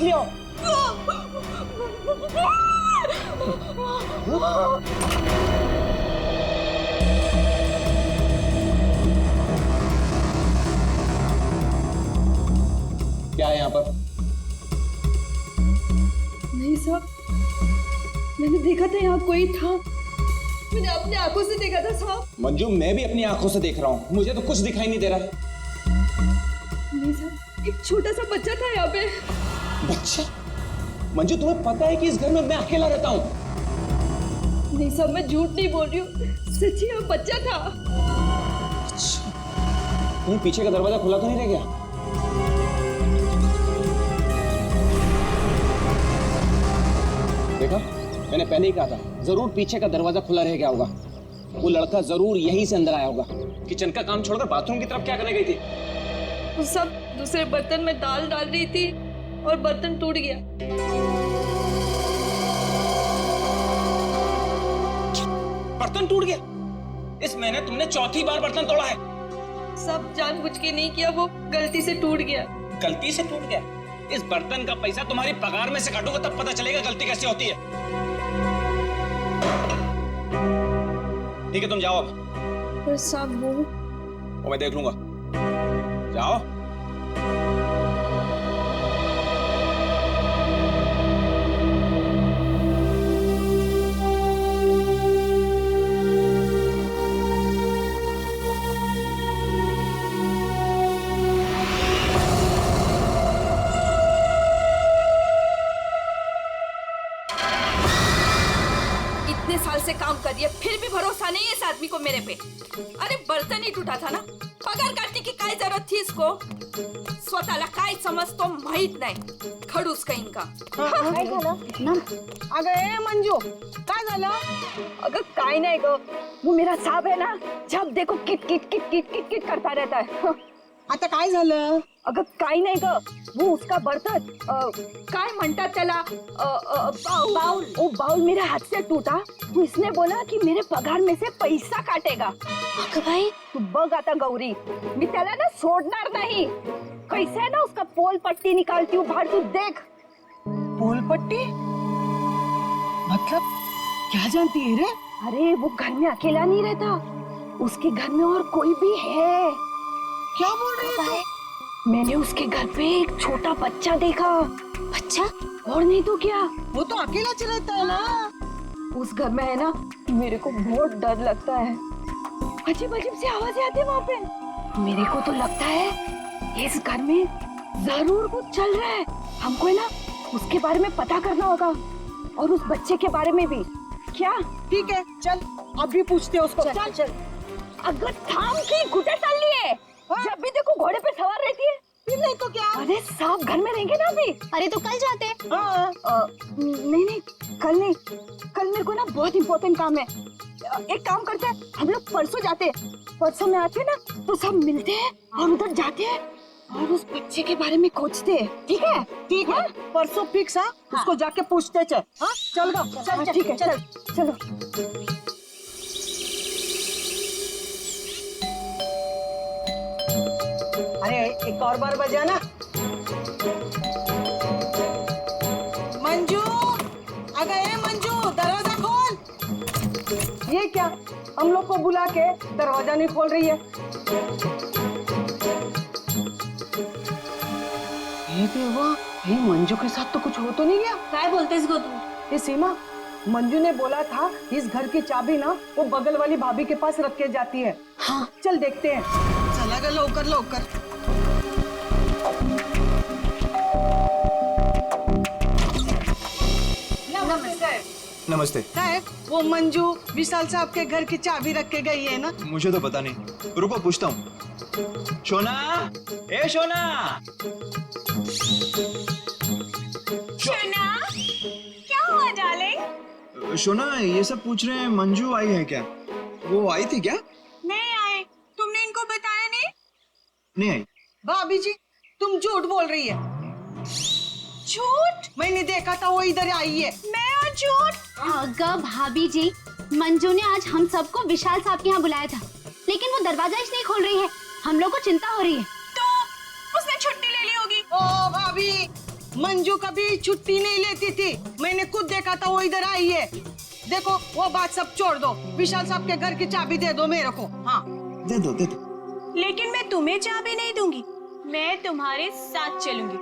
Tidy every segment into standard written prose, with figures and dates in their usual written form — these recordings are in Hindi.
लिया। क्या है यहाँ पर? नहीं साहब, मैंने देखा था यहाँ कोई था। मैंने अपनी आंखों से देखा था साहब। मंजू, मैं भी अपनी आंखों से देख रहा हूँ, मुझे तो कुछ दिखाई नहीं दे रहा है। नहीं साहब, एक छोटा सा बच्चा था यहाँ पे। बच्चा? मंजू, तुम्हें पता है कि इस घर में मैं अकेला रहता हूँ? नहीं साहब, मैं झूठ नहीं बोल रही हूँ, सच्ची यहाँ बच्चा था। अच्छा, कहीं पीछे का दरवाजा खुला तो नहीं रह गया? देखा, मैंने पहले ही कहा था, जरूर पीछे का दरवाजा खुला रह गया होगा। वो लड़का जरूर यहीं से अंदर आया होगा। किचन का काम छोड़कर बाथरूम की तरफ क्या करने गई थी? वो सब दूसरे बर्तन में दाल डाल रही थी और बर्तन टूट गया। बर्तन टूट गया? इस महीने तुमने चौथी बार बर्तन तोड़ा है। सब जानबूझ के नहीं किया, वो गलती से टूट गया। गलती से टूट गया? इस बर्तन का पैसा तुम्हारी पगार में से काटूंगा, तब पता चलेगा गलती कैसे होती है। ठीक है, तुम जाओ अब। पर साहब वो मैं देख लूंगा। जाओ। इतने साल से काम कर रही है, फिर भी भरोसा नहीं है इस आदमी को मेरे पे। अरे बर्तन ही टूटा था ना, पगार काटने की काय जरूरत थी इसको? स्वतःला काय समजतो माहित नाही, खडूस कहीं का। काय झालं? अगं ए मंजू, काय झालं? अगं काय नाही ग, वो मेरा साहब है ना, जब देखो kit kit kit kit kit kit करता रहता है। आता काय झालं? अगं काय नाही ग, वो उसका बर्तन काय म्हणतात त्याला, बाउल, वो बाउल मेरे हाथ से टूटा, तो इसने बोला कि मेरे पगार में से पैसा काटेगा। अगं भाई तू बघ आता गौरी, मी त्याला ना सोडणार नहीं। कैसे है ना उसका पोल पट्टी निकालती हूँ बाहर, तू देख। पोल पट्टी? मतलब क्या जानती है रे? अरे वो घर में अकेला नहीं रहता, उसके घर में और कोई भी है। क्या बोल रही है? मैंने उसके घर पे एक छोटा बच्चा देखा। बच्चा? और नहीं तो क्या, वो तो अकेला चलाता है ना। उस घर में है ना, मेरे को बहुत डर लगता है। अजीब अजीब सी आवाजें आती है वहाँ पे। मेरे को तो लगता है इस घर में जरूर कुछ चल रहा है। हमको है ना उसके बारे में पता करना होगा, और उस बच्चे के बारे में भी। क्या? ठीक है, चल अभी पूछते हैं उसको। चल चल। अगर थाम की घुटे चल लिए, जब भी देखो घोड़े पे सवार रहती है। फिर नहीं तो क्या? अरे साहब घर में रहेंगे ना अभी। अरे तो कल जाते हैं। नहीं नहीं, कल नहीं, कल मेरे को ना बहुत इम्पोर्टेंट काम है। एक काम करते हैं, हम लोग परसों जाते हैं। परसों में आते हैं ना तो सब मिलते हैं और उधर जाते हैं और उस बच्चे के बारे में खोजते हैं। ठीक है? ठीक है, परसों फिक्स है। उसको जाके पूछते चल। हाँ चल गा, चल ठीक है, चल चलो। अरे एक और बार बजाना। मंजू, अगर ए मंजू दरवाजा खोल। ये क्या, हम लोग को बुला के दरवाजा नहीं खोल रही है? ये देवा, ये मंजू के साथ तो कुछ हो तो नहीं गया? काय बोलतेस गो तू? ये सीमा, मंजू ने बोला था इस घर की चाबी ना वो बगल वाली भाभी के पास रख के जाती है। हाँ चल देखते हैं। चला गा लवकर लवकर। नमस्ते। साहब, वो मंजू विशाल साहब के घर की चाबी रख के गई है ना? मुझे तो पता नहीं, रुको पूछता हूँ। शोना, ए शोना। शोना, क्या हुआ डार्लिंग? शोना, ये सब पूछ रहे हैं मंजू आई है क्या? वो आई थी क्या? नहीं आए। तुमने इनको बताया नहीं? नहीं आई। भाभी जी, तुम झूठ बोल रही है। झूठ? मैंने देखा था वो इधर आई है। मैं और झूठ? अगर भाभी जी, मंजू ने आज हम सबको विशाल साहब के यहाँ बुलाया था, लेकिन वो दरवाजा ही नहीं खोल रही है। हम लोग को चिंता हो रही है। तो उसने छुट्टी ले ली होगी। ओ भाभी, मंजू कभी छुट्टी नहीं लेती थी, मैंने खुद देखा था, वो इधर आई है। देखो वो बात सब छोड़ दो, विशाल साहब के घर की चाबी दे दो मेरे को। हाँ दे दो दे दो। लेकिन मैं तुम्हें चाबी नहीं दूंगी, मैं तुम्हारे साथ चलूंगी।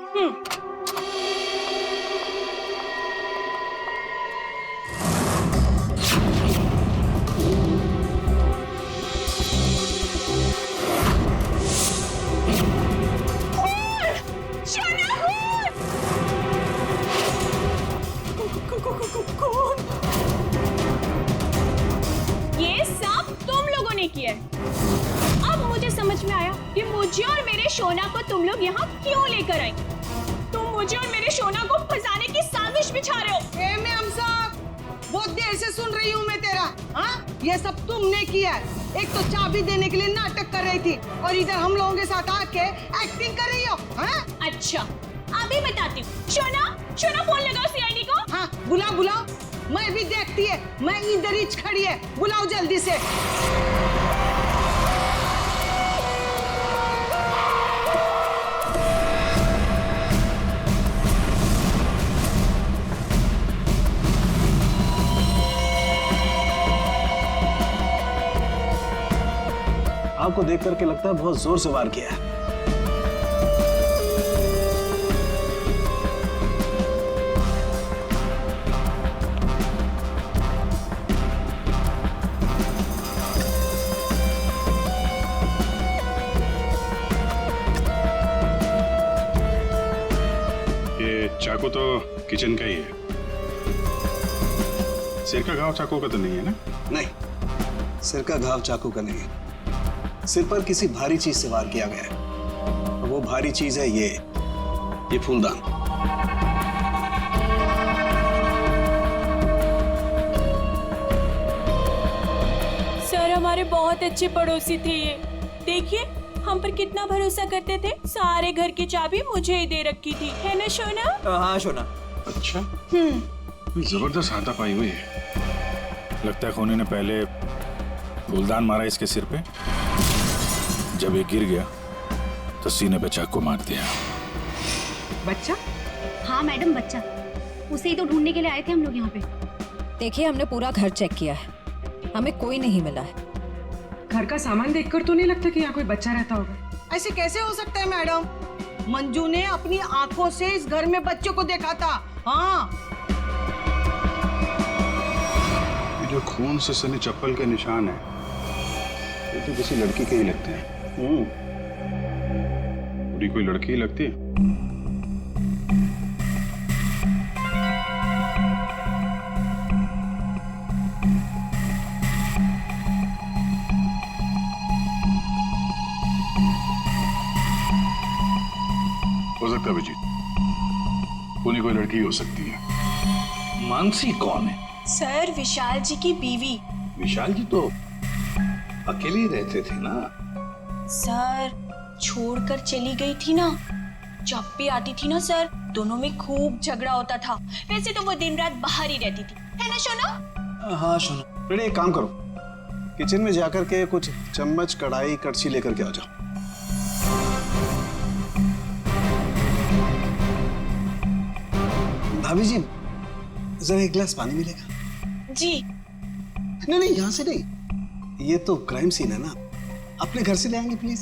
ये सब तुम लोगों ने किया है। अब मुझे समझ में आया कि मुझे और मेरे शोना को तुम लोग यहाँ क्यों लेकर आई। तुम मुझे और मेरे शोना को फंसाने की साजिश बिछा रहे हो। ए मैम साहब, बहुत देर से सुन रही हूँ मैं तेरा। हाँ, ये सब तुमने किया है। एक तो चाबी देने के लिए नाटक कर रही थी और इधर हम लोगों के साथ आके एक्टिंग कर रही हो। हाँ? अच्छा, अभी बताती हूँ। शोना, शोना फोन लगाओ सीआईडी को। हाँ, बुलाओ बुलाओ, मैं भी देखती है, मैं इधर ही खड़ी है, बुलाओ जल्दी से। आपको देख करके लगता है बहुत जोर से वार किया है। ये चाकू तो किचन का ही है, सिर का घाव चाकू का तो नहीं है ना? नहीं, सिर का घाव चाकू का नहीं है। सिर पर किसी भारी चीज से वार किया गया है। वो भारी चीज है ये फूलदान। सर हमारे बहुत अच्छे पड़ोसी थे ये। देखिए हम पर कितना भरोसा करते थे। सारे घर की चाबी मुझे ही दे रखी थी, है ना शोना? हाँ शोना। अच्छा, जबरदस्त हाथापाई हुई है। लगता है खूनी ने पहले फूलदान मारा इसके सिर पे, जब ये गिर गया तो सीने पे चाकू मार दिया। बच्चा? हाँ मैडम, बच्चा। उसे ही तो ढूंढने के लिए आए थे हम लोग यहाँ पे। देखिए, हमने पूरा घर चेक किया है, हमें कोई नहीं मिला है। घर का सामान देखकर तो नहीं लगता कि यहाँ कोई बच्चा रहता होगा। ऐसे कैसे हो सकता है मैडम? मंजू ने अपनी आंखों से इस घर में बच्चों को देखा था। हाँ, ये जो खून से सनी चप्पल के निशान है, ये तो किसी लड़की के ही लगते हैं। पूरी कोई लड़की ही लगती है। हो सकता है अभिजीत, पूरी कोई लड़की हो सकती है। मानसी कौन है? सर विशाल जी की बीवी। विशाल जी तो अकेले ही रहते थे ना। सर छोड़कर चली गई थी ना, जब भी आती थी ना सर, दोनों में खूब झगड़ा होता था। वैसे तो वो दिन रात बाहर ही रहती थी, है ना शोना? हाँ शोना। बेटे एक काम करो, किचन में जाकर के कुछ चम्मच, कढ़ाई, कड़छी लेकर के आ जाओ। भाभी जी, जरा एक गिलास पानी मिलेगा? जी। नहीं नहीं, यहाँ से नहीं, ये तो क्राइम सीन है ना, अपने घर से ले आएंगे प्लीज।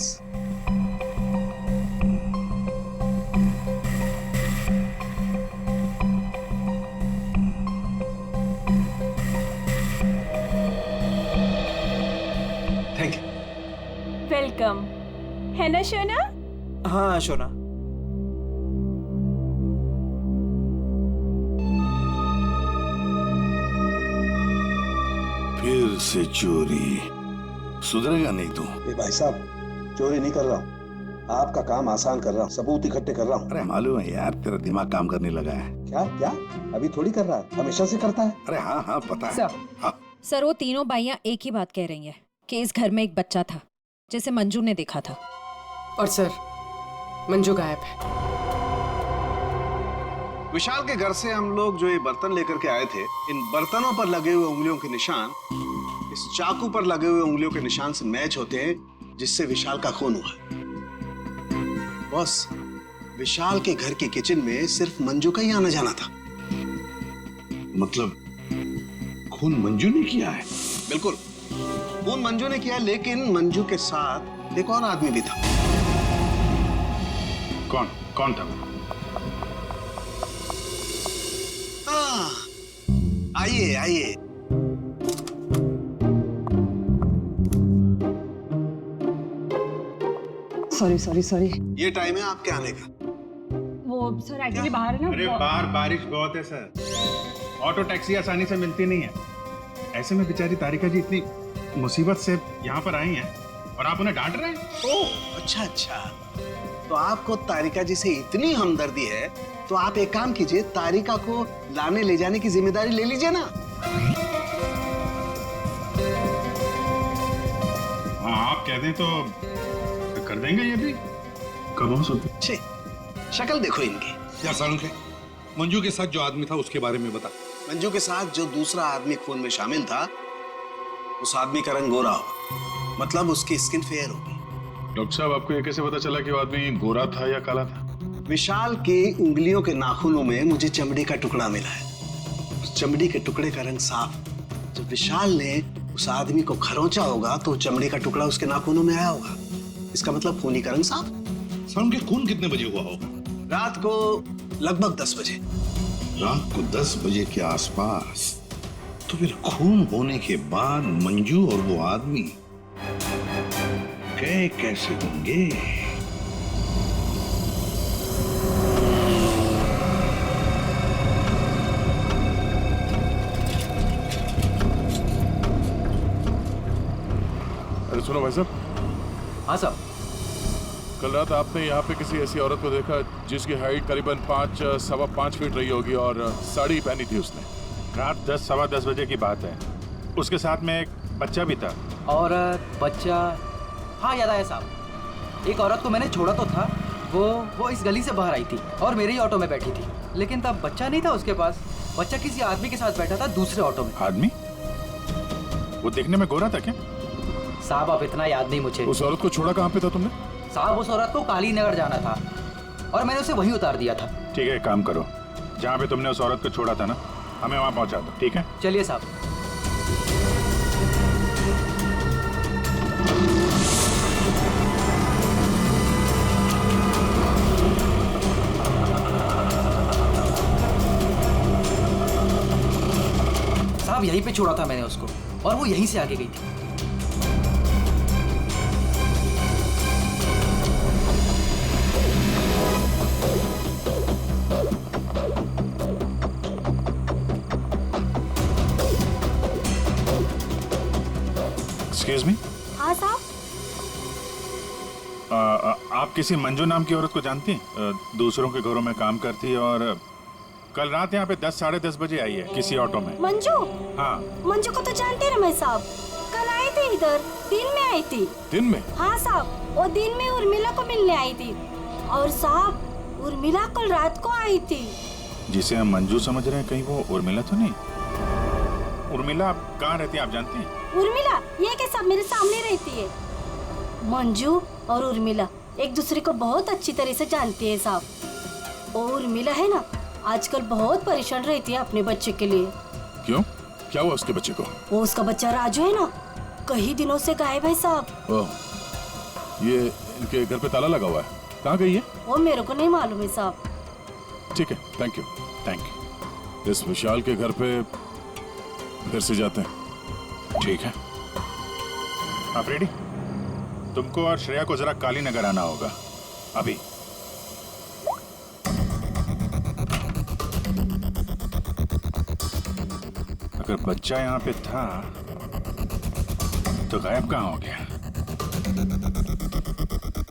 Thank you. वेलकम, है ना शोना? हाँ शोना। फिर से चोरी, सुधरेगा नहीं तू। भाई साहब, चोरी नहीं कर रहा हूँ, आपका काम आसान कर रहा हूँ, सबूत इकट्ठे कर रहा हूँ। अरे मालूम है यार, तेरा दिमाग काम करने लगा है। क्या क्या? अभी थोड़ी कर रहा है, हमेशा से करता है। अरे हाँ हाँ पता है। हाँ। सर, वो तीनों बाइयां एक ही बात कह रही हैं कि इस घर में एक बच्चा था जिसे मंजू ने देखा था। और सर, मंजू गायब है। विशाल के घर से हम लोग जो ये बर्तन लेकर के आए थे, इन बर्तनों पर लगे हुए उंगलियों के निशान इस चाकू पर लगे हुए उंगलियों के निशान से मैच होते हैं, जिससे विशाल का खून हुआ। बॉस, विशाल के घर के किचन में सिर्फ मंजू का ही आना जाना था। मतलब खून मंजू ने किया है? बिल्कुल, खून मंजू ने किया, लेकिन मंजू के साथ एक और आदमी भी था। कौन था? आइए आइए। सॉरी। ये टाइम है आपके आने का। वो सर एक्चुअली बाहर है ना। अरे बाहर बारिश बहुत है सर, ऑटो टैक्सी आसानी से मिलती नहीं है। ऐसे में बेचारी तारिका जी इतनी मुसीबत से यहाँ पर आई हैं और आप उन्हें डांट रहे हैं। ओह अच्छा, तो आपको तारिका जी से इतनी हमदर्दी है तो आप एक काम कीजिए, तारिका को लाने ले जाने की जिम्मेदारी ले लीजिए ना। हाँ आप कह दें तो कर देंगे ये भी। कब हो सकते? शक्ल देखो इनकी। क्या सालुंखे, मंजू के साथ जो आदमी था उसके बारे में बता। मंजू के साथ जो दूसरा आदमी खून में शामिल था, उस आदमी का रंग गोरा होगा, मतलब उसकी स्किन फेयर होगी। डॉक्टर साहब आपको ये कैसे पता चला कि वो आदमी गोरा था या काला था? विशाल की उंगलियों के नाखूनों में मुझे चमड़ी का टुकड़ा मिला है। उस चमड़ी के टुकड़े का रंग साफ। जब विशाल ने उस आदमी को खरोंचा होगा तो चमड़ी का टुकड़ा उसके नाखूनों में आया होगा। इसका मतलब खूनी का रंग साफ। सालुंखे, खून कितने बजे हुआ होगा? रात को लगभग 10 बजे। रात को 10 बजे के आसपास। तो फिर खून होने के बाद मंजू और वो आदमी गए कैसे होंगे? अरे सुनो भाई साहब। हाँ साहब। कल रात आपने यहाँ पे किसी ऐसी औरत को देखा जिसकी हाइट करीबन 5-5.25 फीट रही होगी और साड़ी पहनी थी उसने। रात 10-10:15 बजे की बात है। उसके साथ में एक बच्चा भी था। औरत, बच्चा, हाँ याद आया साहब। एक औरत को मैंने छोड़ा तो था, वो इस गली से बाहर आई थी और मेरे ही ऑटो में बैठी थी, लेकिन तब बच्चा नहीं था उसके पास। बच्चा किसी आदमी के साथ बैठा था दूसरे ऑटो में। आदमी? वो देखने में गोरा था क्या? साहब अब इतना याद नहीं मुझे। उस औरत को छोड़ा कहाँ पे था तुमने? साहब उस औरत को काली नगर जाना था और मैंने उसे वहीं उतार दिया था। ठीक है, एक काम करो, जहाँ पे तुमने उस औरत को छोड़ा था ना, हमें वहाँ पहुँचा दो। ठीक है, चलिए साहब। साहब यहीं पे छोड़ा था मैंने उसको और वो यहीं से आगे गई थी। Excuse me. हाँ साहब। आप किसी मंजू नाम की औरत को जानती हैं? दूसरों के घरों में काम करती है और कल रात यहाँ पे 10-10:30 बजे आई है किसी ऑटो में। मंजू? हाँ। मंजू को तो जानते हैं रमेश साहब, कल आई थी इधर, दिन में आई थी। दिन में? हाँ साहब, वो दिन में उर्मिला को मिलने आई थी। और साहब उर्मिला कल रात को आई थी। जिसे हम मंजू समझ रहे हैं, कहीं वो उर्मिला तो नहीं? उर्मिला आप कहाँ रहती है आप जानती हैं? उर्मिला ये के सब मेरे सामने रहती है। मंजू और उर्मिला एक दूसरे को बहुत अच्छी तरह से जानती है साहब। और उर्मिला है ना, आजकल बहुत परेशान रहती है अपने बच्चे के लिए। क्यों? क्या हुआ उसके बच्चे को? वो उसका बच्चा राजू है ना, कई दिनों से गायब है साहब। ओह, ये इनके घर पे ताला लगा हुआ है। कहाँ गई है? वो मेरे को नहीं मालूम है साहब। ठीक है, थैंक यू। इस विशाल के घर पे फिर से जाते हैं। ठीक है, आप रेडी? तुमको और श्रेया को जरा काली नगर आना होगा अभी। अगर बच्चा यहाँ पे था तो गायब कहाँ हो गया?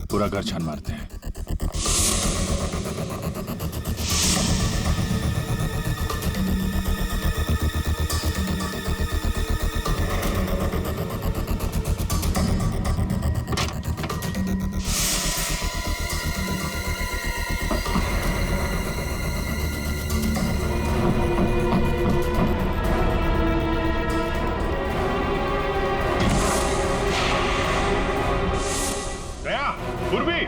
पूरा घर छान मारते हैं। पूर्वी,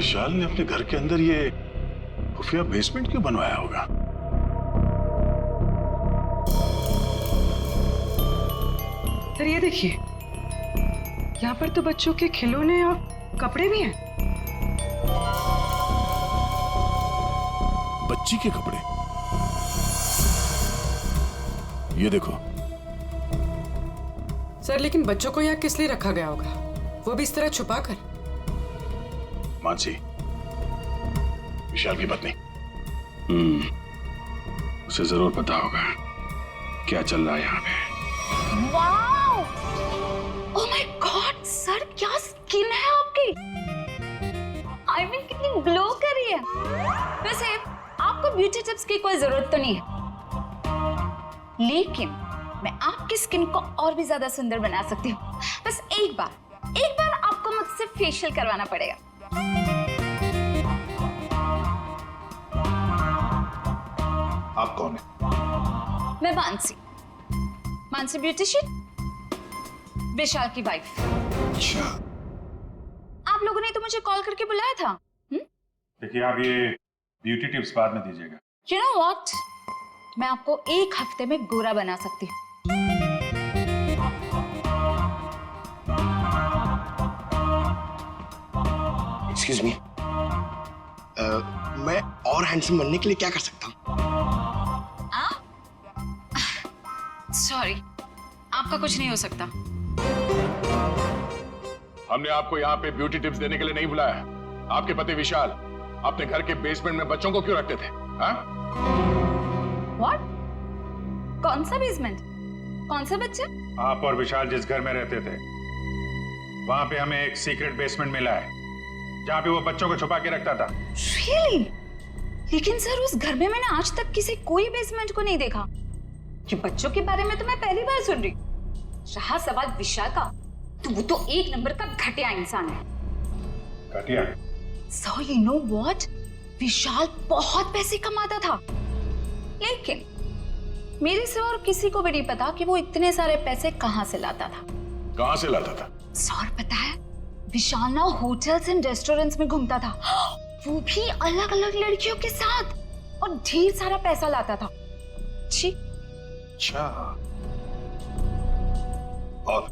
विशाल ने अपने घर के अंदर ये खुफिया बेसमेंट क्यों बनवाया होगा? सर ये देखिए, यहाँ पर तो बच्चों के खिलौने और कपड़े भी हैं। बच्ची के कपड़े? ये देखो। सर लेकिन बच्चों को यहाँ किस लिए रखा गया होगा, वो भी इस तरह छुपा कर? मानसी, विशाल की पत्नी, उसे जरूर पता होगा क्या चल रहा है यहाँ पे। Wow! Oh my God sir, क्या स्किन है आपकी! आई मीन कितनी ग्लो कर रही है। वैसे आपको ब्यूटी टिप्स की कोई जरूरत तो नहीं है, लेकिन मैं आपकी स्किन को और भी ज्यादा सुंदर बना सकती हूँ। बस एक बार आपको मुझसे फेशियल करवाना पड़ेगा। आप कौन है? मैं मानसी ब्यूटिशियन, विशाल की वाइफ। अच्छा। आप लोगों ने तो मुझे कॉल करके बुलाया था। देखिए, आप ये ब्यूटी टिप्स बाद में दीजिएगा। You know what? मैं आपको 1 हफ्ते में गोरा बना सकती हूँ। Excuse me. मैं और हैंडसम बनने के लिए क्या कर सकता हूँ? सॉरी, आपका कुछ नहीं हो सकता। हमने आपको यहाँ पे ब्यूटी टिप्स देने के लिए नहीं बुलाया। आपके पति विशाल अपने घर के बेसमेंट में बच्चों को क्यों रखते थे? हाँ? What? कौन सा बेसमेंट? कौन सा बच्चा? आप और विशाल जिस घर में रहते थे, वहाँ पे हमें एक सीक्रेट बेसमेंट मिला है, जहाँ पे वो बच्चों को छुपा के रखता था। Really? लेकिन सर उस घर में मैंने आज तक किसी कोई बेसमेंट को नहीं देखा। ये बच्चों के बारे में तो मैं पहली बार सुन रही। रहा सवाल विशाल का, तो वो तो 1 नंबर का घटिया इंसान है। घटिया? So you know what? विशाल बहुत पैसे कमाता था, लेकिन मेरे से और किसी को भी नहीं पता कि वो इतने सारे पैसे कहाँ से लाता था। कहाँ से लाता था? सर पता है, विशाल ना होटल्स एंड रेस्टोरेंट्स में घूमता था, वो भी अलग अलग लड़कियों के साथ, और ढेर सारा पैसा लाता था। जी। अच्छा। और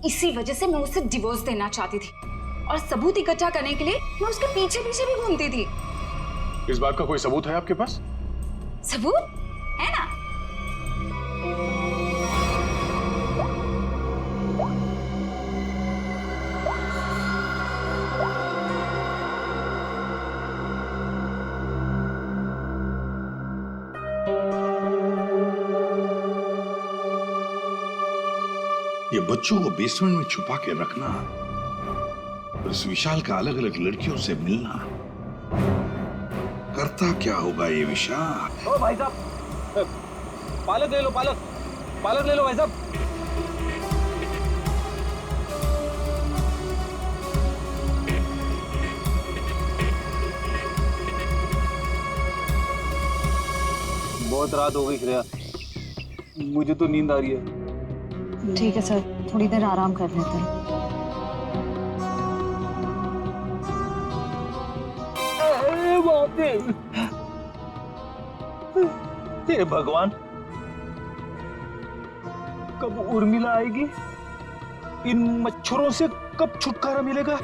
इसी वजह से मैं उसे डिवोर्स देना चाहती थी, और सबूत इकट्ठा करने के लिए मैं उसके पीछे पीछे भी घूमती थी। इस बात का कोई सबूत है आपके पास? सबूत है ना? ये बच्चों को बेसमेंट में छुपा के रखना और इस विशाल का अलग अलग लड़कियों से मिलना, करता क्या होगा ये विशाल? ओ भाई साहब, पालक ले लो, पालक ले लो भाई साहब। बहुत रात हो गई श्रेया, मुझे तो नींद आ रही है। ठीक है सर, थोड़ी देर आराम कर लेते हैं। हे भगवान, कब उर्मिला आएगी? इन मच्छरों से कब छुटकारा मिलेगा?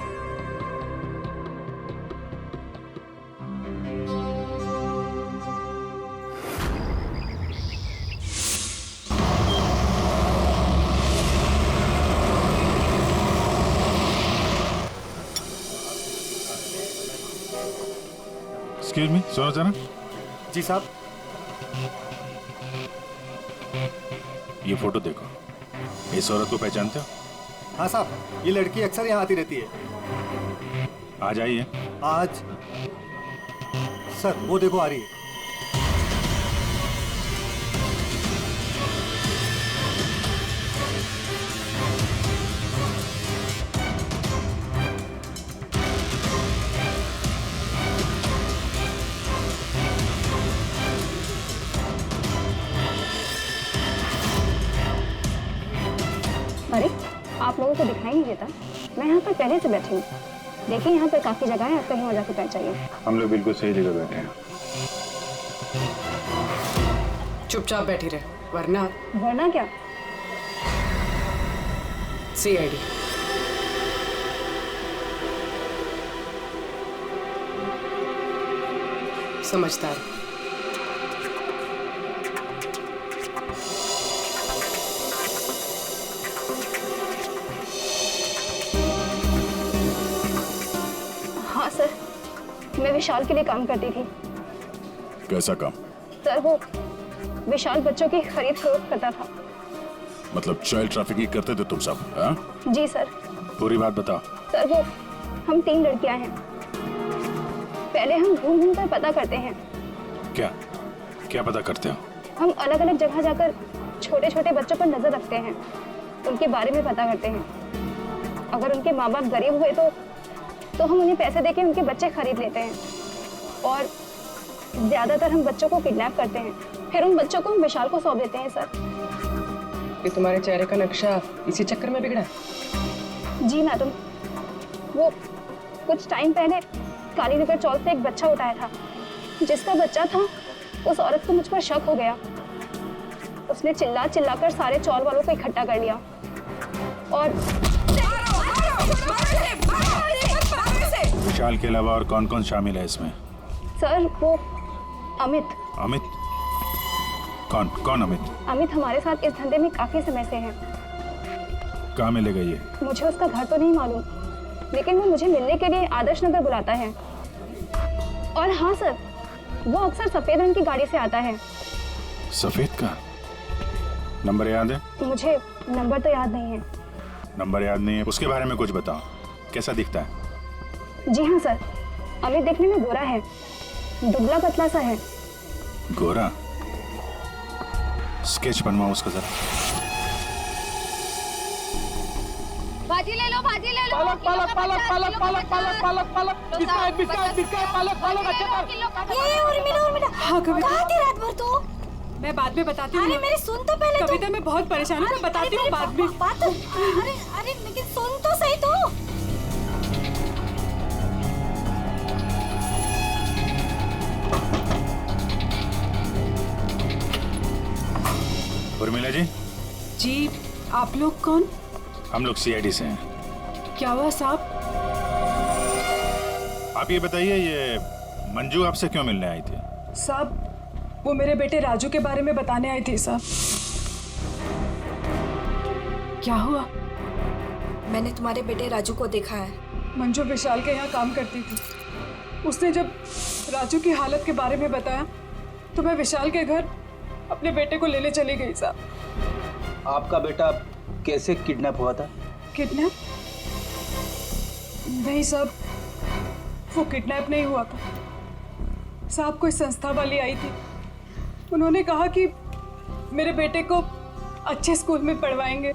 एक्सक्यूज मी, सुनो जरा। जी साहब। ये फोटो देखो, इस औरत को पहचानते हो? हाँ साहब, ये लड़की अक्सर यहाँ आती रहती है। आज आई है? आज सर वो देखो आ रही है। अरे आप लोगों को दिखाई नहीं देता, मैं यहाँ पर पहले से बैठी हूँ। देखिए यहाँ पे काफी जगह है, आप कहीं और जाके बैठ जाइए। हम लोग बिल्कुल सही जगह बैठे हैं। चुपचाप बैठी रहे, वरना वरना क्या? CID। समझदार। हाँ सर, मैं विशाल के लिए काम करती थी। कैसा काम? सर वो विशाल बच्चों की खरीद फरोख्त करता था। मतलब चाइल्ड ट्रैफिकिंग करते थे तुम सब? हाँ? जी सर। पूरी बात बताओ। सर वो हम 3 लड़कियां हैं। पहले हम घूम घूम कर पता करते हैं। क्या क्या पता करते हो? हम अलग अलग जगह जाकर छोटे छोटे बच्चों पर नजर रखते हैं, उनके बारे में पता करते हैं। अगर उनके माँ बाप गरीब हुए तो हम उन्हें पैसे देके उनके बच्चे खरीद लेते हैं। और ज्यादातर हम बच्चों को किडनैप करते हैं, फिर उन बच्चों को हम विशाल को सौंप देते हैं। सर ये तुम्हारे चेहरे का नक्शा इसी चक्कर में बिगड़ा? जी मैडम, वो कुछ टाइम पहले कालीनगर चौक से एक बच्चा उठाया था। जिसका बच्चा था उस औरत को मुझ पर शक हो गया। उसने चिल्ला चिल्लाकर सारे चौल वालों को इकट्ठा कर लिया और विशाल के अलावा और कौन कौन शामिल है इसमें? सर वो अमित। अमित? कौन कौन अमित? अमित हमारे साथ इस धंधे में काफी समय से है। कहाँ मिलेगा ये? मुझे उसका घर तो नहीं मालूम, लेकिन वो मुझे मिलने के लिए आदर्श नगर बुलाता है। और हाँ सर, वो अक्सर सफेद रंग की गाड़ी से आता है। सफेद का? नंबर याद है? मुझे नंबर तो याद नहीं है। नंबर याद नहीं है? उसके बारे में कुछ बताओ, कैसा दिखता है? जी हाँ सर, अमित देखने में गोरा है, दुबला पतला सा है। गोरा? स्केच बनवाओ उसका जरा। भाजी ले लो, भाजी ले लो। पालक पालक पालक पालक पालक पालक पालक पालक बिस्किट बिस्किट बिस्किट पालक पालक अच्छे पर। ये उर्मिला हाँ कविता, कहाँ थी रात भर तू? मैं बाद में बताती हूँ। अरे मेरी सुन तो पहले। कविता मैं बहुत परेशान हूँ, मैं बताती हूँ बाद में। अरे अरे लेकिन सुन तो सही तू। उर्मिला जी। जी आप लोग कौन? हम लोग CID से हैं। क्या हुआ साहब? आप ये बताइए, ये मंजू आपसे क्यों मिलने आई थी? साहब वो मेरे बेटे राजू के बारे में बताने आई थी साहब। क्या हुआ? मैंने तुम्हारे बेटे राजू को देखा है। मंजू विशाल के यहाँ काम करती थी। उसने जब राजू की हालत के बारे में बताया तो मैं विशाल के घर अपने बेटे को लेने चली गई साहब। आपका बेटा कैसे किडनैप हुआ था? किडनैप? नहीं साहब, वो किडनैप नहीं हुआ था साहब। कोई संस्था वाली आई थी, उन्होंने कहा कि मेरे बेटे को अच्छे स्कूल में पढ़वाएंगे।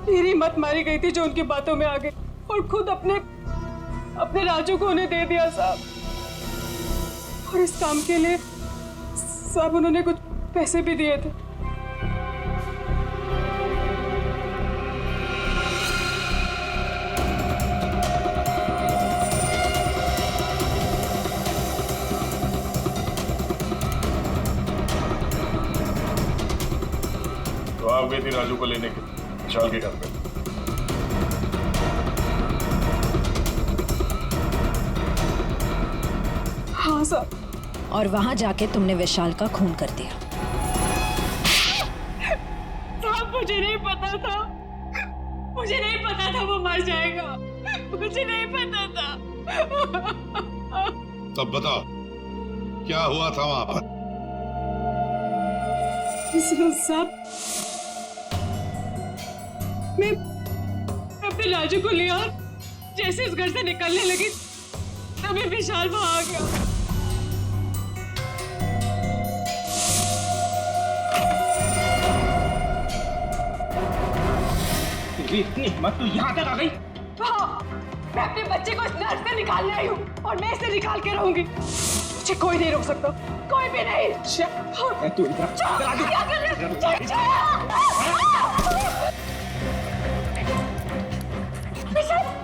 मेरी मत मारी गई थी जो उनकी बातों में आ गई और खुद अपने राजू को उन्हें दे दिया साहब। और इस काम के लिए साहब उन्होंने कुछ पैसे भी दिए थे। तो आप गई थी राजू को लेने के विशाल के घर पे? हाँ साहब। और वहां जाके तुमने विशाल का खून कर दिया? साहब मुझे नहीं पता था, मुझे नहीं पता था वो मर जाएगा, मुझे नहीं पता था। तब बताओ क्या हुआ था वहां पर? साहब मैं अपने राजू को लिया, जैसे इस घर से निकलने लगी तभी विशाल वहां आ गया। इतनी हिम्मत तू यहाँ तक आ गई? हाँ, मैं अपने बच्चे को इस नर्क से निकालने आई हूँ और मैं इसे निकाल के रहूंगी। मुझे कोई नहीं रोक सकता, कोई भी नहीं। तू इधर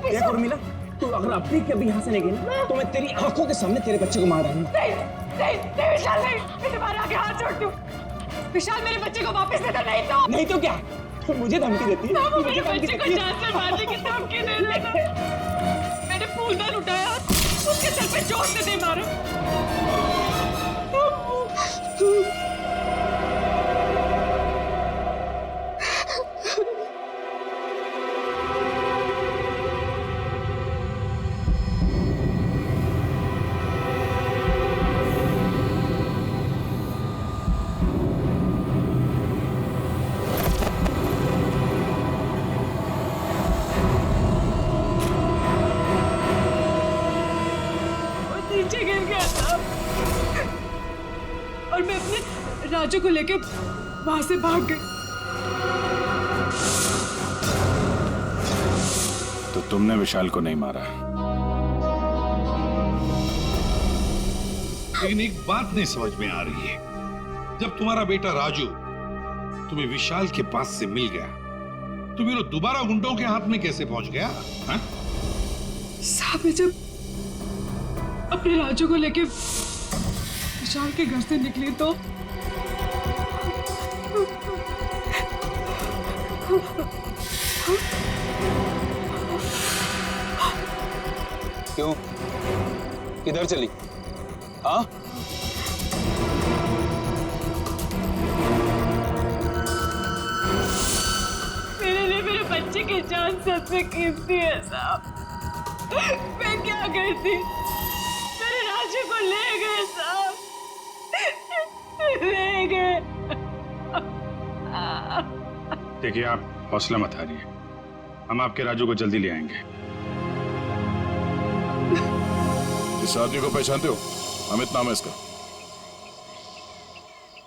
देख उर्मिला, तू अगर अपनी कभी यहाँ से नहीं गई ना तो मैं तेरी आंखों के सामने तेरे बच्चे को मार डालूंगा। नहीं नहीं नहीं विशाल नहीं, मैं तुम्हारे आगे हाथ जोड़ती हूँ। विशाल मेरे बच्चे को वापस दे दो, नहीं तो क्या तो मुझे धमकी देती है? वो मेरे बच्चे को जान से मारने की धमकी दे रहा था। मैंने फूलदान उठाया, उसके सर पे जोर से दे मारा। नीचे गिर गया था और मैं अपने राजू को लेके वहां से भाग गई। तो तुमने विशाल को नहीं मारा? लेकिन एक बात नहीं समझ में आ रही है, जब तुम्हारा बेटा राजू तुम्हें विशाल के पास से मिल गया तो फिर वो दोबारा गुंडों के हाथ में कैसे पहुंच गया? हाँ? साहब मैं जब अपने राजू को लेके विशाल के घर से निकली तो क्यों? किधर चली? हाँ? मेरे लिए मेरे बच्चे की जान सबसे कीमती है साहब। मैं क्या करती? मेरे राजू को ले गए साहब, ले गए। देखिए, आप हौसला मत हारिए, हम आपके राजू को जल्दी ले आएंगे। इस आदमी को पहचानते हो? अमित नाम है इसका।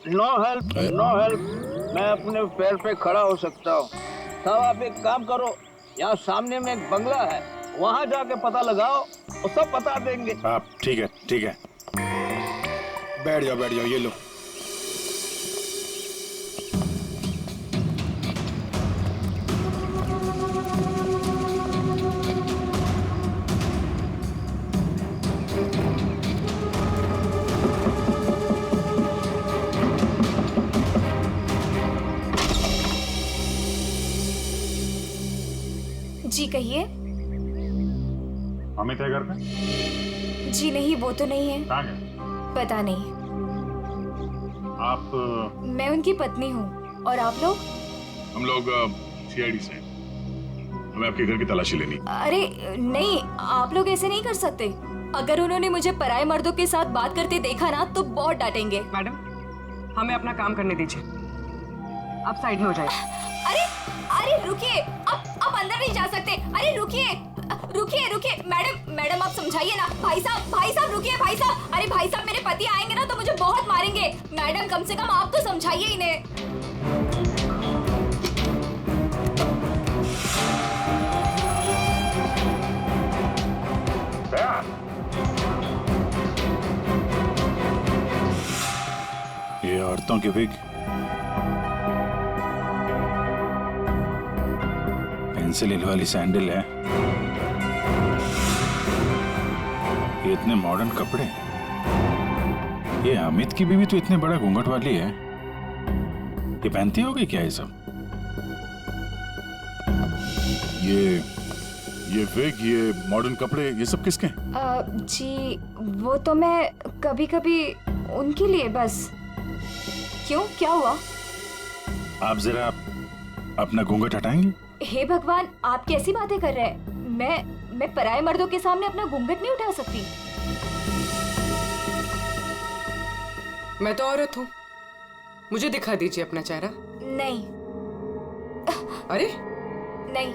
No help, no help. मैं अपने पैर पे खड़ा हो सकता हूँ। साहब आप एक काम करो, यहाँ सामने में एक बंगला है, वहाँ जाके पता लगाओ, वो सब बता देंगे। आप ठीक है, ठीक है, बैठ जाओ, ये लो। जी कहिए। अमित है घर पे? जी नहीं, वो तो नहीं है। कहाँ गए? पता नहीं। आप? मैं उनकी पत्नी हूँ। और आप लोग? हम लोग सीआईडी से। हमें आपके घर की तलाशी लेनी। अरे नहीं, आप लोग ऐसे नहीं कर सकते। अगर उन्होंने मुझे पराये मर्दों के साथ बात करते देखा ना तो बहुत डांटेंगे। मैडम, हमें अपना काम करने दीजिए, आप साइड में हो जाइए। अरे अरे रुकिए, आप अंदर नहीं जा सकते। अरे रुकिए रुकिए रुकिए, मैडम आप समझाइए ना। भाई साहब रुकिए। भाई साहब, अरे भाई साहब, मेरे पति आएंगे ना तो मुझे बहुत मारेंगे। मैडम कम से कम आप तो समझाइए इन्हें। ये औरतों की विग, पेंसिल हिल वाली सैंडल है, ये इतने मॉडर्न कपड़े। ये अमित की बीवी तो इतने बड़ा घूंघट वाली है, ये पहनती होगी क्या ये सब? ये विग, ये मॉडर्न कपड़े, ये सब किसके हैं? जी वो तो मैं कभी कभी उनके लिए बस। क्यों, क्या हुआ? आप जरा अपना घूंघट हटाएंगे? हे भगवान, आप कैसी बातें कर रहे हैं? मैं पराये मर्दों के सामने अपना घूंघट नहीं उठा सकती। मैं तो औरत हूँ, मुझे दिखा दीजिए अपना चेहरा। नहीं। अरे नहीं।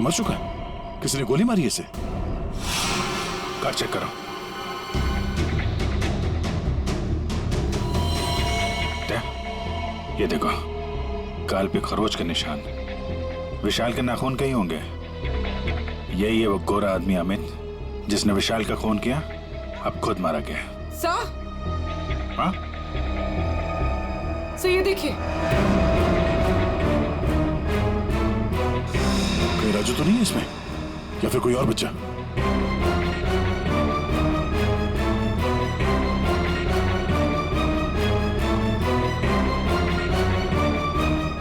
मर चुका है? किसी ने गोली मारी है इसे? कार चेक करो। ये देखो, गाल पे खरोच के निशान। विशाल के नाखून कहीं होंगे। यही है वो गोरा आदमी अमित जिसने विशाल का खून किया, अब खुद मारा गया। सर, हाँ? सर ये देखिए। कहीं राजू तो नहीं है इसमें, या फिर कोई और बच्चा?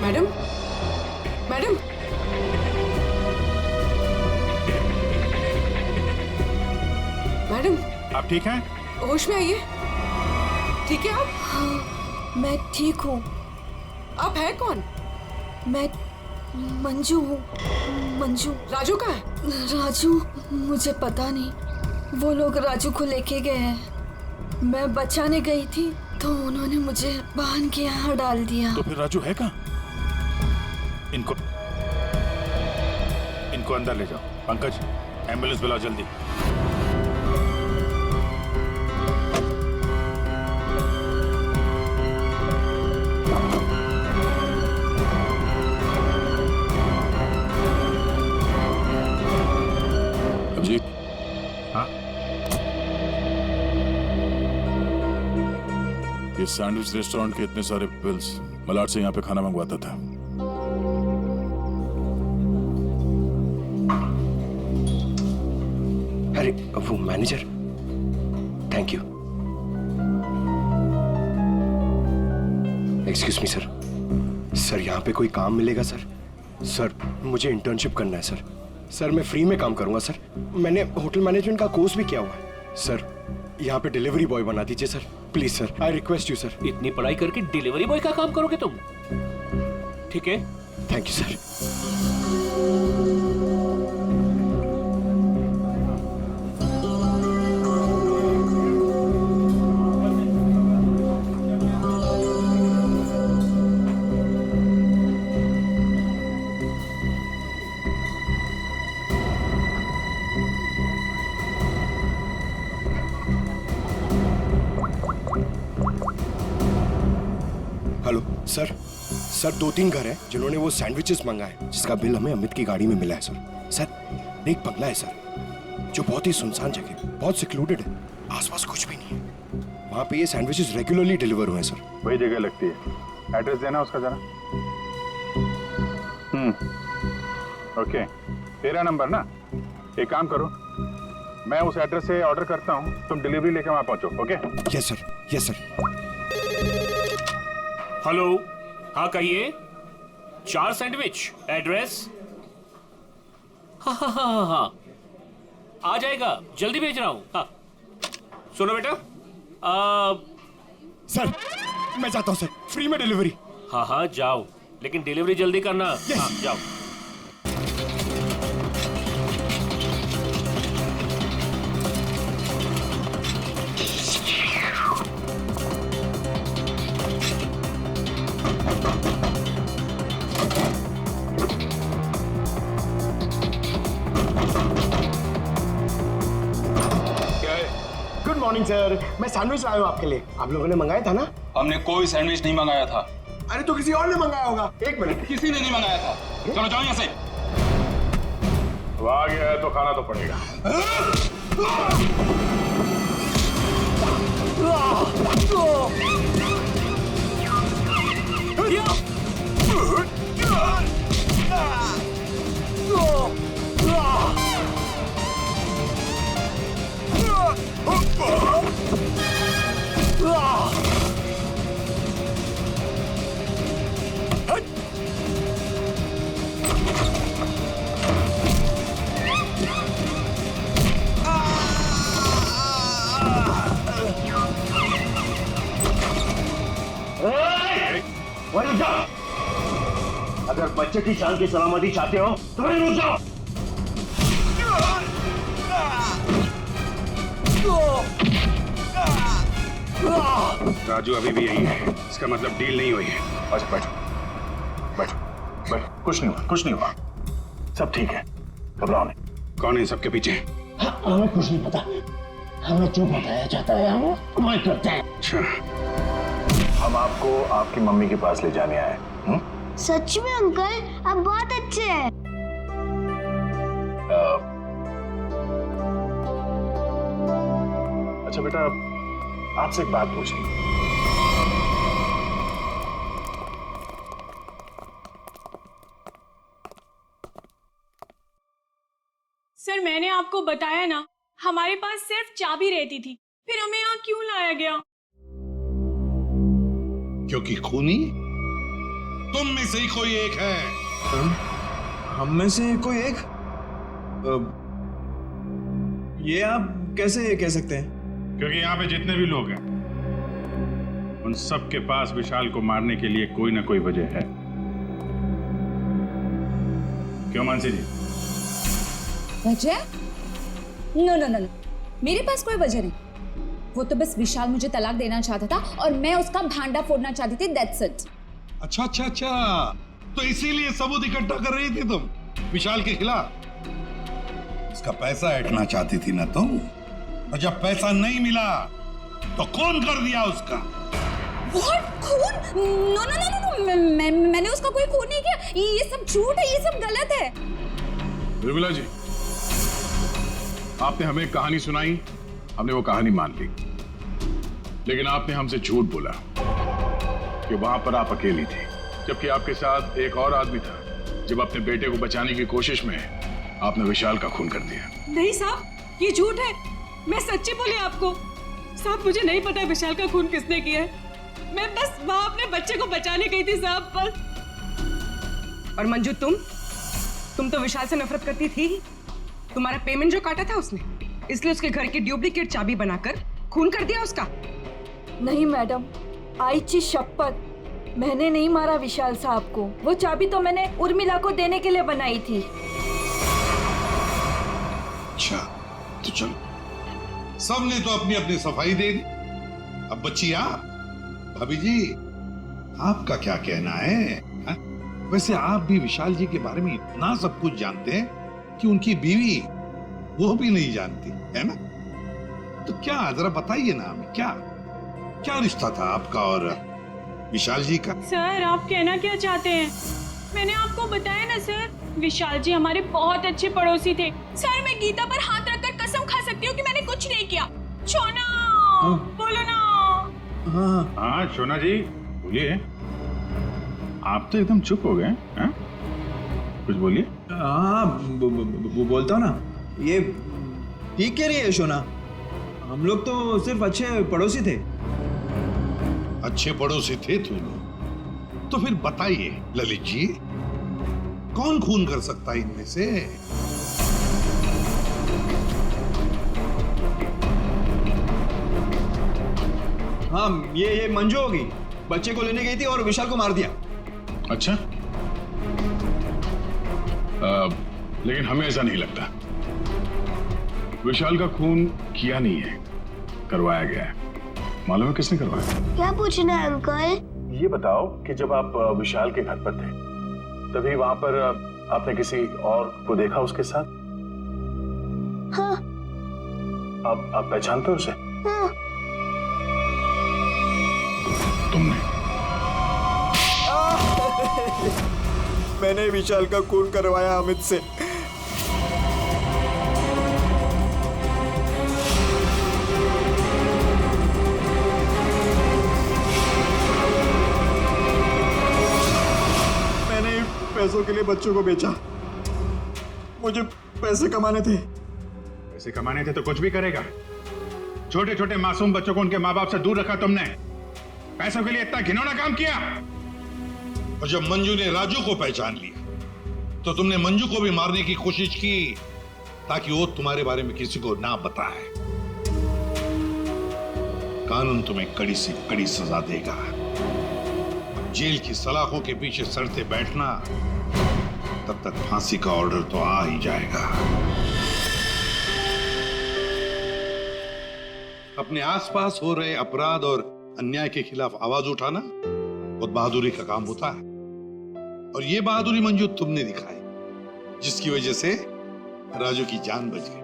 मैडम, मैडम, मैडम, आप ठीक हैं? होश में आइए। ठीक है आप? हाँ, मैं ठीक हूँ। आप है कौन? मैं मंजू हूँ। मंजू। राजू कहाँ है? राजू मुझे पता नहीं, वो लोग राजू को लेके गए हैं। मैं बचाने गई थी तो उन्होंने मुझे बांध के यहाँ डाल दिया। तो फिर राजू है कहाँ? इनको अंदर ले जाओ। पंकज, एम्बुलेंस बुलाओ जल्दी। जी हाँ, ये सैंडविच रेस्टोरेंट के इतने सारे बिल्स मलाड से यहाँ पे खाना मंगवाता था। अरे वो manager, thank you. Excuse me sir, sir यहाँ पे कोई काम मिलेगा सर? सर मुझे इंटर्नशिप करना है सर। सर मैं फ्री में काम करूंगा सर। मैंने होटल मैनेजमेंट का कोर्स भी किया हुआ है सर। यहाँ पे डिलीवरी बॉय बना दीजिए sir, please sir, I request you sir. इतनी पढ़ाई करके डिलीवरी बॉय का काम करोगे तुम? ठीक है, thank you sir. Hello sir, sir 2-3 घर हैं जिन्होंने वो सैंडविचेस मंगाए जिसका बिल हमें अमित की गाड़ी में मिला है सर। सर एक बंगला है सर जो बहुत ही सुनसान जगह, बहुत सिक्लूडेड है, आसपास कुछ भी नहीं है। वहाँ पे ये सैंडविचेस रेगुलरली डिलीवर हुए हैं सर। वही जगह लगती है। एड्रेस देना उसका जरा। ओके, तेरा नंबर ना? एक काम करो, मैं उस एड्रेस से ऑर्डर करता हूँ, तुम डिलीवरी लेके वहाँ पहुँचो। Okay? Yes sir, yes sir. Hello, हाँ कहिए। 4 सैंडविच, एड्रेस? हाँ हाँ हाँ हाँ हाँ, आ जाएगा, जल्दी भेज रहा हूँ। हाँ सुनो बेटा, सर मैं जाता हूँ सर, फ्री में डिलीवरी। हाँ हाँ जाओ, लेकिन डिलीवरी जल्दी करना। हाँ जाओ। गुड मॉर्निंग सर, मैं सैंडविच लाया हूँ आपके लिए। आप लोगों ने मंगाया था ना? हमने कोई सैंडविच नहीं मंगाया था। अरे तो किसी और ने मंगाया होगा। एक मिनट, किसी ने नहीं मंगाया था। चलो जाओ यहाँ से। वो आ गया है तो खाना तो पड़ेगा। अगर बच्चे की जान की सलामती चाहते हो तो वहीं रुक जाओ। राजू अभी भी यही है, इसका मतलब डील नहीं हुई है। अच्छा बैठो बैठो बैठो, कुछ नहीं हुआ, कुछ नहीं हुआ, सब ठीक है। घबराओ नहीं। कौन है इन सबके पीछे? हमें कुछ नहीं पता, हमें जो बताया जाता है हम वही करते हैं। अच्छा, हम आपको आपकी मम्मी के पास ले जाने आए। सच में अंकल, आप बहुत अच्छे हैं। अच्छा बेटा, आपसे एक बात पूछनी। सर मैंने आपको बताया ना, हमारे पास सिर्फ चाबी रहती थी, फिर हमें यहाँ क्यों लाया गया? क्योंकि खूनी तुम में से ही कोई एक है। हम में से कोई एक? ये आप कैसे कह सकते हैं? क्योंकि यहाँ पे जितने भी लोग हैं उन सब के पास विशाल को मारने के लिए कोई ना कोई वजह है। क्यों मानसी जी? वजह? नो नो नो नो, मेरे पास कोई वजह नहीं। वो तो बस विशाल मुझे तलाक देना चाहता था और मैं उसका भांडा फोड़ना चाहती थी, दैट्स इट। अच्छा अच्छा अच्छा, तो इसीलिए सबूत इकट्ठा कर रही थी तुम विशाल के खिलाफ? इसका पैसा ऐंठना चाहती थी ना तुम, और जब पैसा नहीं मिला तो खून कर दिया उसका। What? खून? नो नो नो नो, मैंने उसका कोई खून नहीं किया। ये सब झूठ है, ये सब गलत है। उर्मिला जी, आपने हमें कहानी सुनाई, हमने वो कहानी मान ली, लेकिन आपने हमसे झूठ बोला कि वहां पर आप अकेली थी, जबकि आपके साथ एक और आदमी था। जब अपने बेटे को बचाने की कोशिश में आपने विशाल का खून कर दिया। नहीं साहब, ये झूठ है। मैं सच्ची बोली आपको। साहब मुझे नहीं पता विशाल का खून किसने किया है। मैं बस वहां अपने बच्चे को बचाने गई थी साहब, बस। और मंजू, तुम तो विशाल से नफरत करती थी। तुम्हारा पेमेंट जो काटा था उसने, इसलिए उसके घर की डुप्लीकेट चाबी बनाकर खून कर दिया उसका। नहीं मैडम, आईची शपथ, मैंने नहीं मारा विशाल साहब को। वो चाबी तो मैंने उर्मिला को देने के लिए बनाई थी। अच्छा तो चलो, सबने तो अपनी अपनी सफाई दे दी। अब बच्ची आप, भाभी जी आपका क्या कहना है? हा? वैसे आप भी विशाल जी के बारे में इतना सब कुछ जानते हैं कि उनकी बीवी वो भी नहीं जानती है ना? तो क्या जरा बताइए ना हमें, क्या रिश्ता था आपका और विशाल जी का? सर आप कहना क्या चाहते हैं? मैंने आपको बताया ना सर, विशाल जी हमारे बहुत अच्छे पड़ोसी थे। सर मैं गीता पर हाथ रखकर कसम खा सकती हूँ कि मैंने कुछ नहीं किया। शोना, बोलो ना। हाँ शोना जी बोलिए। आप तो एकदम चुप हो गए हैं, कुछ बोलिए। हाँ बोलता हूँ ना। ये ठीक कह रही है शोना, हम लोग तो सिर्फ अच्छे पड़ोसी थे। अच्छे पड़ोसी थे तुम लोग? तो फिर बताइए ललित जी, कौन खून कर सकता है इनमें से? हाँ ये मंजू होगी, बच्चे को लेने गई थी और विशाल को मार दिया। अच्छा, लेकिन हमें ऐसा नहीं लगता। विशाल का खून किया नहीं है, करवाया गया है। मालूम है किसने करवाया? क्या पूछना है अंकल? ये बताओ कि जब आप विशाल के घर पर थे, तभी वहां पर आपने किसी और को देखा उसके साथ? हाँ। आप पहचानते हो उसे? हाँ। तुमने? मैंने विशाल का खून करवाया अमित से। मैंने पैसों के लिए बच्चों को बेचा। मुझे पैसे कमाने थे। पैसे कमाने थे तो कुछ भी करेगा। छोटे छोटे मासूम बच्चों को उनके माँ बाप से दूर रखा तुमने, पैसों के लिए इतना घिनौना काम किया। और जब मंजू ने राजू को पहचान लिया तो तुमने मंजू को भी मारने की कोशिश की ताकि वो तुम्हारे बारे में किसी को ना बताए। कानून तुम्हें कड़ी से कड़ी सजा देगा। जेल की सलाखों के पीछे सड़ते बैठना, तब तक फांसी का ऑर्डर तो आ ही जाएगा। अपने आसपास हो रहे अपराध और अन्याय के खिलाफ आवाज उठाना बहुत बहादुरी का काम होता है, और ये बहादुरी मंजू तुमने दिखाई, जिसकी वजह से राजू की जान बच गई।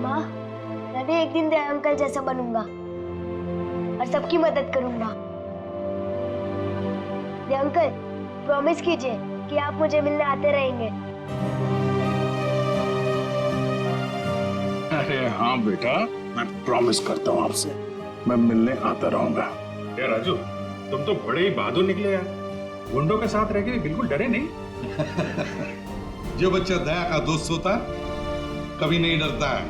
माँ, मैं भी एक दिन दया अंकल जैसा बनूंगा और सबकी मदद करूंगा। दया अंकल, प्रॉमिस कीजिए कि आप मुझे मिलने आते रहेंगे। अरे हाँ बेटा, मैं प्रॉमिस करता हूँ आपसे, मैं मिलने आता रहूंगा। यार राजू, तुम तो बड़े ही बहादुर निकले यार। गुंडों के साथ रह के बिल्कुल डरे नहीं। जो बच्चा दया का दोस्त होता है कभी नहीं डरता है।